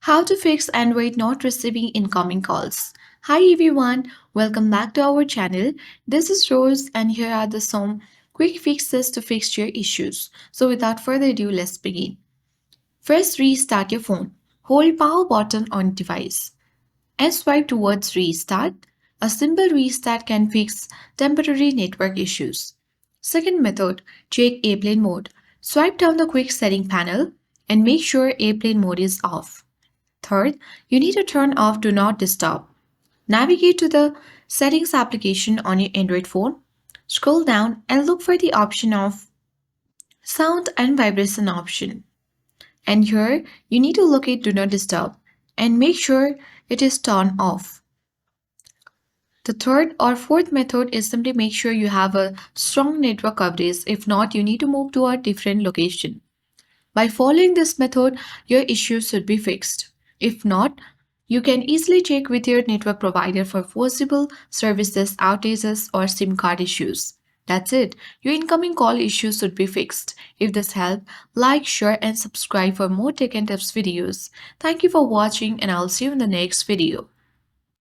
How to fix Android not receiving incoming calls. Hi everyone, welcome back to our channel. This is Rose and here are the some quick fixes to fix your issues. So without further ado, let's begin. First, restart your phone. Hold power button on device and swipe towards restart. A simple restart can fix temporary network issues. Second method, check airplane mode. Swipe down the quick setting panel and make sure airplane mode is off. Third, you need to turn off Do Not Disturb. Navigate to the Settings application on your Android phone. Scroll down and look for the option of Sound and Vibration option. And here, you need to locate Do Not Disturb and make sure it is turned off. The third or fourth method is simply make sure you have a strong network coverage. If not, you need to move to a different location. By following this method, your issues should be fixed. If not, you can easily check with your network provider for possible services outages or SIM card issues. That's it. Your incoming call issues should be fixed. If this helped, like, share and subscribe for more tech and tips videos. Thank you for watching and I'll see you in the next video.